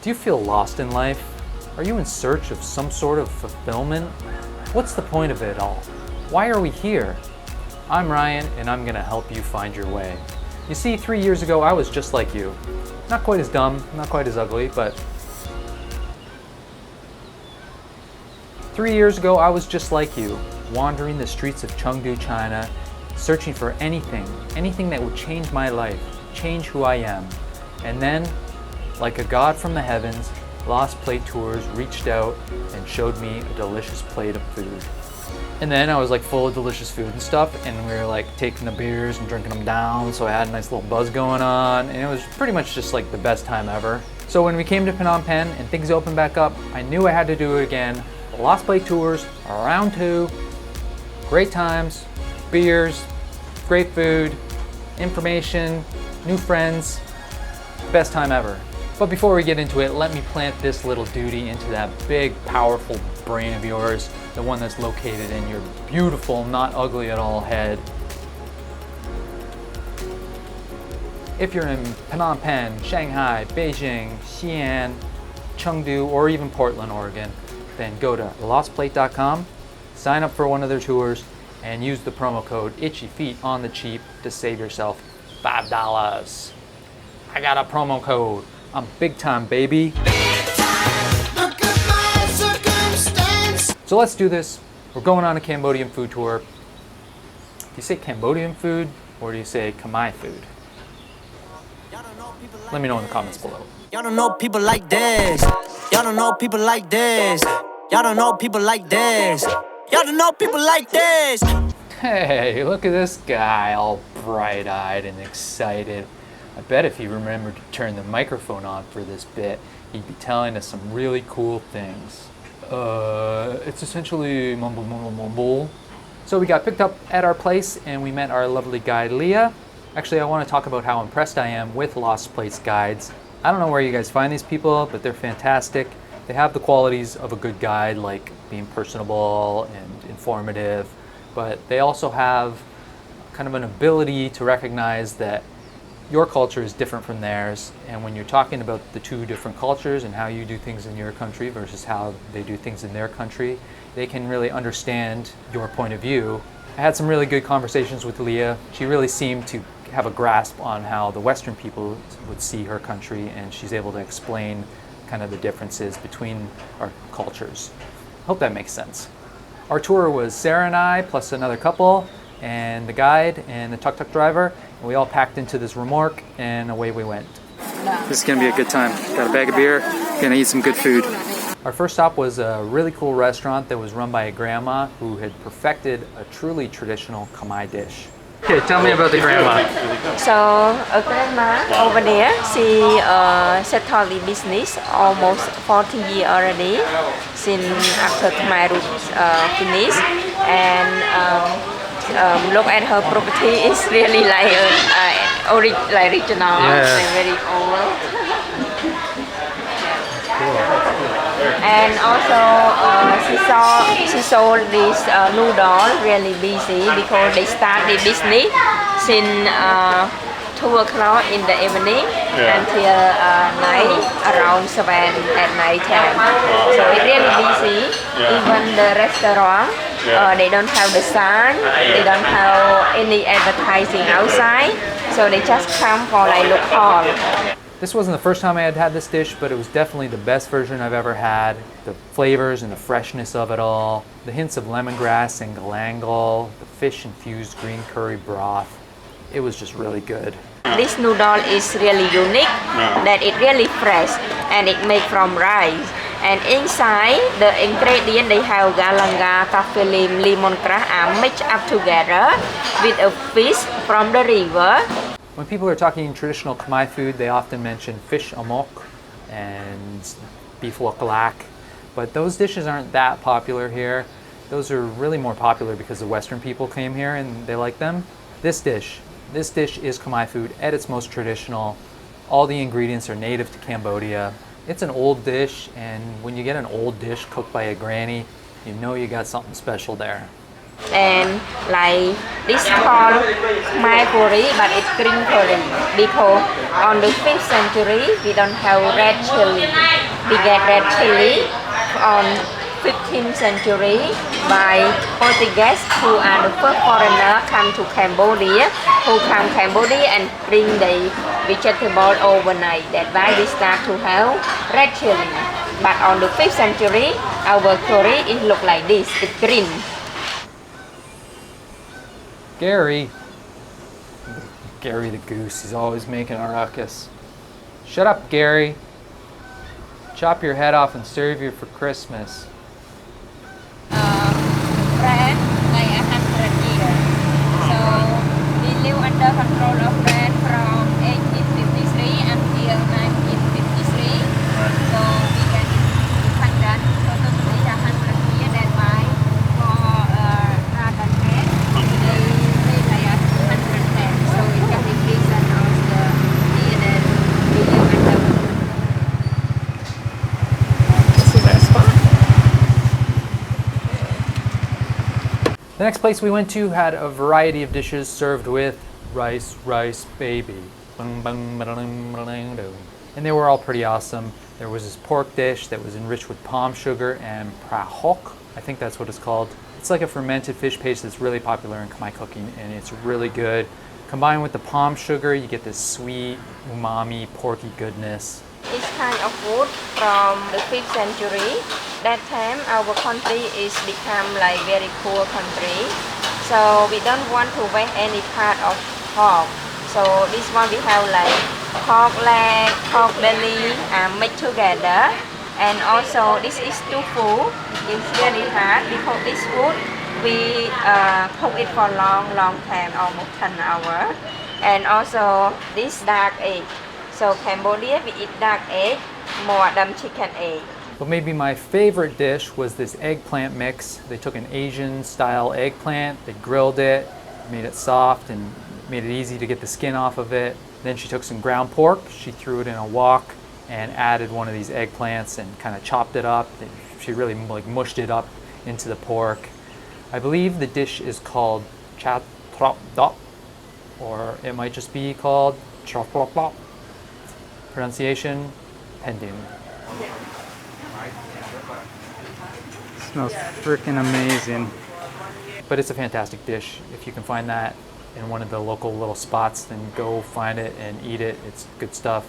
Do you feel lost in life? Are you in search of some sort of fulfillment? What's the point of it all? Why are we here? I'm Ryan, and I'm gonna help you find your way. You see, 3 years ago, I was just like you. Not quite as dumb, not quite as ugly, but 3 years ago, I was just like you, wandering the streets of Chengdu, China, searching for anything that would change my life, change who I am. And then, like a god from the heavens, Lost Plate Tours reached out and showed me a delicious plate of food. And then I was like full of delicious food and stuff, and we were like taking the beers and drinking them down, so I had a nice little buzz going on, and it was pretty much just like the best time ever. So when we came to Phnom Penh and things opened back up, I knew I had to do it again. The Lost Plate Tours, round 2, great times, beers, great food, information, new friends, best time ever. But before we get into it, let me plant this little duty into that big, powerful brain of yours, the one that's located in your beautiful, not ugly at all head. If you're in Phnom Penh, Shanghai, Beijing, Xi'an, Chengdu, or even Portland, Oregon, then go to lostplate.com, sign up for one of their tours, and use the promo code ITCHYFEET on the cheap to save yourself $5. I got a promo code. I'm big time, baby. So let's do this. We're going on a Cambodian food tour. Do you say Cambodian food or do you say Khmer food? Let me know in the comments below. Y'all don't know people like this. Y'all don't know people like this. Y'all don't know people like this. Y'all don't know people like this. Hey, look at this guy all bright-eyed and excited. I bet if he remembered to turn the microphone on for this bit, he'd be telling us some really cool things. It's essentially mumble mumble mumble. So we got picked up at our place and we met our lovely guide Leah. Actually, I want to talk about how impressed I am with Lost Plates guides. I don't know where you guys find these people, but they're fantastic. They have the qualities of a good guide, like being personable and informative, but they also have kind of an ability to recognize that your culture is different from theirs, and when you're talking about the two different cultures and how you do things in your country versus how they do things in their country, they can really understand your point of view. I had some really good conversations with Leah. She really seemed to have a grasp on how the Western people would see her country, and she's able to explain kind of the differences between our cultures. Hope that makes sense. Our tour was Sara and I, plus another couple, and the guide and the tuk-tuk driver. And we all packed into this remorque, and away we went. This is gonna be a good time. Got a bag of beer, gonna eat some good food. Our first stop was a really cool restaurant that was run by a grandma who had perfected a truly traditional Khmer dish. Okay, tell me about the grandma. So a grandma over there, she settled the business almost 40 years already, since after Khmer finished, and look at her property, it's really like original, and very old. Cool. And also she sold this noodle really busy because they start the business since 2 o'clock in the evening until night around 7 at night time. So it's really busy. Even the restaurant, they don't have the sign, they don't have any advertising outside, so they just come for like local. This wasn't the first time I had had this dish, but it was definitely the best version I've ever had. The flavors and the freshness of it all, the hints of lemongrass and galangal, the fish-infused green curry broth. It was just really good. This noodle is really unique, that it really fresh, and it made from rice. And inside, the ingredient they have galangal, kaffir lim, lemongrass are mixed up together with a fish from the river. When people are talking traditional Khmer food, they often mention fish amok and beef wakalak, but those dishes aren't that popular here. Those are really more popular because the Western people came here and they like them. This dish is Khmer food at its most traditional. All the ingredients are native to Cambodia. It's an old dish, and when you get an old dish cooked by a granny, you know you got something special there. And like this called Khmer curry, but it's green curry because on the 5th century we don't have red chili. We get red chili on 15th century by Portuguese, who are the first foreigner come to Cambodia, who come Cambodia and bring the vegetable overnight. That's why we start to have red chili. But on the 5th century, our curry it look like this. It's green. Gary the goose, he's always making a ruckus. Shut up, Gary. Chop your head off and serve you for Christmas. Brand like 100 years. So we live under control of brand from 1853 until 1953. So we get independent totally 100 years. That's why for rather than they like 210. So it can increase and also the year that we live under. This is our spot. The next place we went to had a variety of dishes served with rice, baby. And they were all pretty awesome. There was this pork dish that was enriched with palm sugar and prahok. I think that's what it's called. It's like a fermented fish paste that's really popular in Khmer cooking, and it's really good. Combined with the palm sugar, you get this sweet, umami, porky goodness. This kind of food from the 5th century. That time our country is become like very poor country. So we don't want to waste any part of pork. So this one we have like pork leg, pork belly mixed together. And also this is tofu. It's really hard because this food we cook it for long time, almost 10 hours. And also this dark egg. So Cambodia, we eat dark egg more than chicken egg. But maybe my favorite dish was this eggplant mix. They took an Asian style eggplant, they grilled it, made it soft and made it easy to get the skin off of it. Then she took some ground pork, she threw it in a wok and added one of these eggplants and kind of chopped it up. She really like mushed it up into the pork. I believe the dish is called chat trop dop, or it might just be called chop plop plop. Pronunciation pending. Smells freaking amazing. But it's a fantastic dish. If you can find that in one of the local little spots, then go find it and eat it. It's good stuff.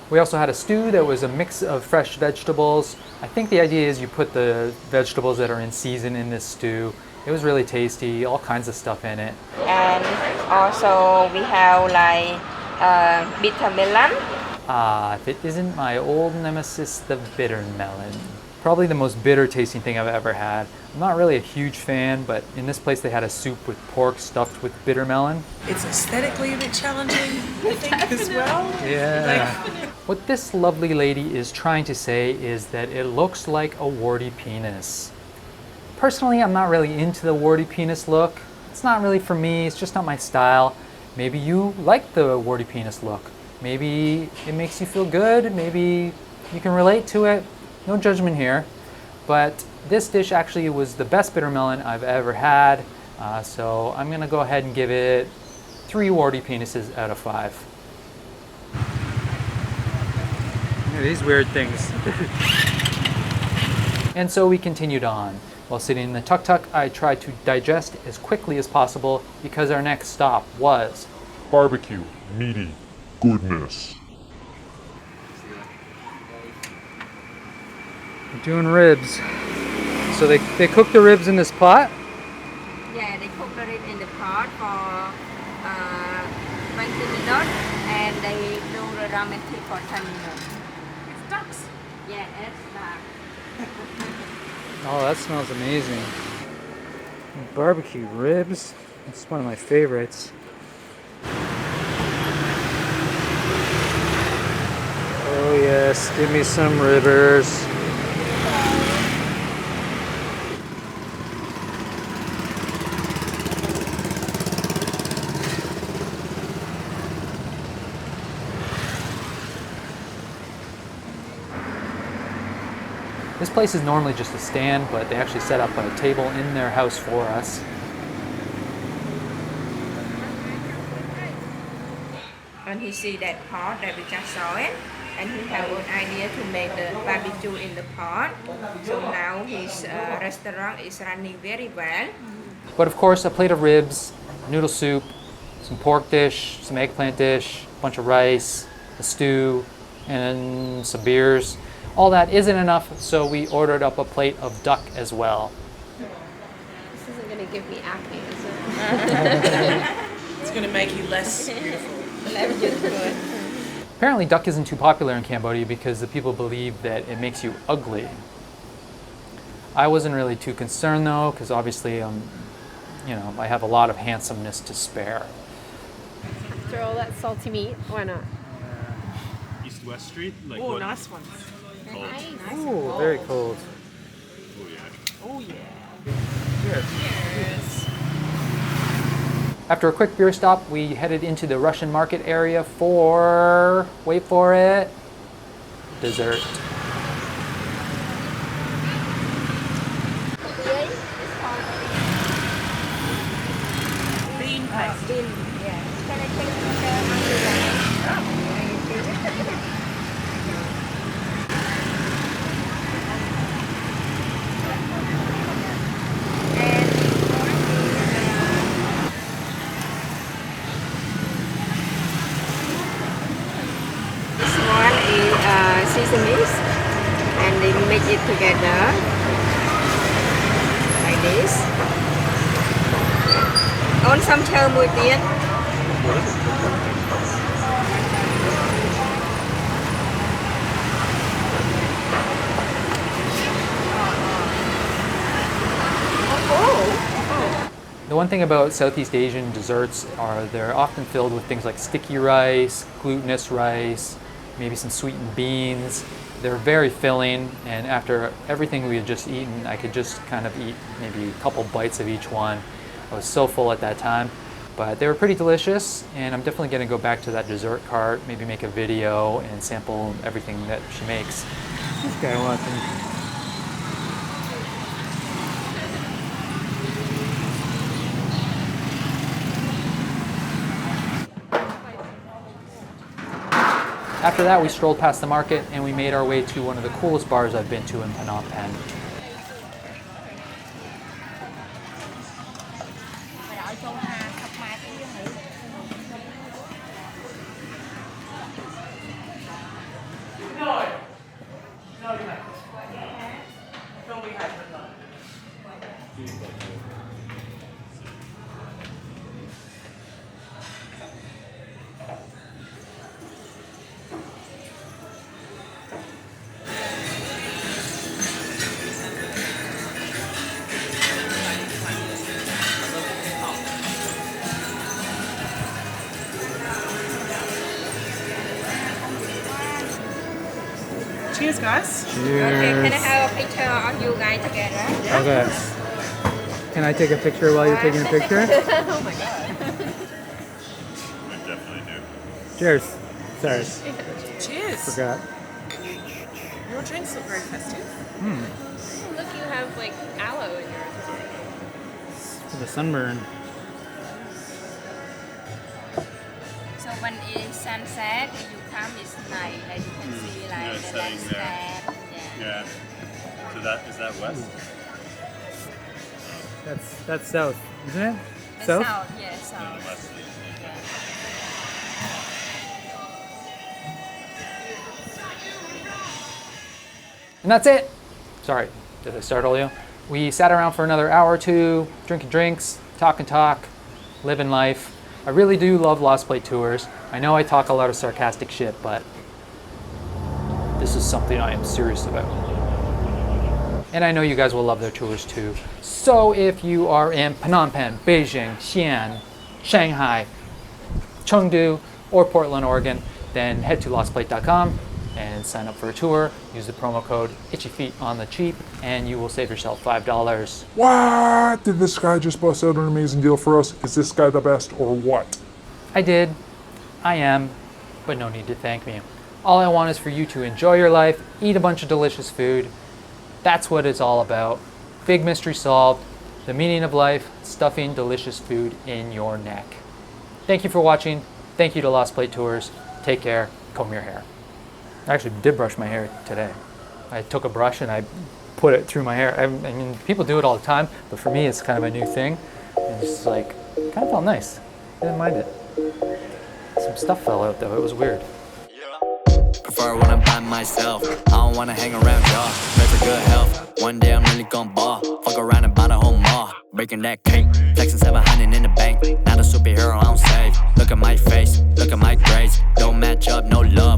We also had a stew that was a mix of fresh vegetables. I think the idea is you put the vegetables that are in season in this stew. It was really tasty, all kinds of stuff in it. And also we have like bitter melon. If it isn't my old nemesis, the bitter melon. Probably the most bitter tasting thing I've ever had. I'm not really a huge fan, but in this place they had a soup with pork stuffed with bitter melon. It's aesthetically a bit challenging, I think, as well. Yeah. What this lovely lady is trying to say is that it looks like a warty penis. Personally, I'm not really into the warty penis look. It's not really for me, it's just not my style. Maybe you like the warty penis look. Maybe it makes you feel good, maybe you can relate to it. No judgment here. But this dish actually was the best bitter melon I've ever had. So I'm gonna go ahead and give it 3 warty penises out of 5. Yeah, these weird things. And so we continued on. While sitting in the tuk-tuk, I tried to digest as quickly as possible because our next stop was BBQ Meaty Goodness. We're doing ribs. So they cook the ribs in this pot? Yeah, they cook the rib in the pot for 20 minutes and they do the ramen tea for 10 minutes. It's ducks. Yeah, it's dark. Oh, that smells amazing. Barbecue ribs. It's one of my favorites. Oh yes, give me some rivers. This place is normally just a stand, but they actually set up a table in their house for us. And he see that pot that we just saw it, and he have an idea to make the barbecue in the pot. So now his restaurant is running very well. But of course, a plate of ribs, noodle soup, some pork dish, some eggplant dish, a bunch of rice, a stew, and some beers. All that isn't enough, so we ordered up a plate of duck as well. This isn't going to give me acne, is it? It's going to make you less beautiful. Apparently duck isn't too popular in Cambodia because the people believe that it makes you ugly. I wasn't really too concerned though, because obviously I have a lot of handsomeness to spare. After all that salty meat, why not? East-West Street? Like Oh, what? nice ones. Cold. Ooh, very cold. Oh, yeah. Oh, yeah. Cheers. After a quick beer stop, we headed into the Russian market area for, wait for it, dessert. Bean paste. Seasonings, and they mix it together like this. On some chờ mùi tiếng. The one thing about Southeast Asian desserts are they're often filled with things like sticky rice, glutinous rice, maybe some sweetened beans. They're very filling, and after everything we had just eaten, I could just kind of eat maybe a couple bites of each one. I was so full at that time, but they were pretty delicious, and I'm definitely going to go back to that dessert cart, maybe make a video and sample everything that she makes. This guy watching. After that, we strolled past the market and we made our way to one of the coolest bars I've been to in Phnom Penh. Cheers, guys. Okay, can I have a picture of you guys together? Okay. Can I take a picture while you're taking a picture? Oh my god. I definitely do. Cheers. Sorry, Cheers. forgot. Your drinks look very festive. Oh, look, you have like aloe in yours. For the sunburn. So when it's sunset, you come, it's night, like you can see like Yeah, the setting there. landscape. Yeah. Yeah. So that is that west? That's south, isn't it? The South? south, yeah, No, south. the west. And that's it. Sorry, did I startle you? We sat around for another hour or two, drinking drinks, talk, living life. I really do love Lost Plate tours. I know I talk a lot of sarcastic shit, but this is something I am serious about. And I know you guys will love their tours too. So if you are in Phnom Penh, Beijing, Xi'an, Shanghai, Chengdu, or Portland, Oregon, then head to lostplate.com and sign up for a tour. Use the promo code ItchyFeetOnTheCheap and you will save yourself $5. What? Did this guy just bust out an amazing deal for us? Is this guy the best or what? I did. I am. But no need to thank me. All I want is for you to enjoy your life, eat a bunch of delicious food, That's what it's all about. Big mystery solved. The meaning of life, stuffing delicious food in your neck. Thank you for watching. Thank you to Lost Plate Tours. Take care. Comb your hair. I actually did brush my hair today. I took a brush and I put it through my hair. I mean, people do it all the time, but for me, it's kind of a new thing. And it's like, kind of felt nice. I didn't mind it. Some stuff fell out though. It was weird. Prefer when I'm by myself. I don't wanna hang around y'all. Pray for good health. One day I'm really gon' ball. Fuck around and buy the whole mall. Breaking that cake. Flexing 700 in the bank. Not a superhero, I don't save. Look at my face. Look at my grades. Don't match up, no love.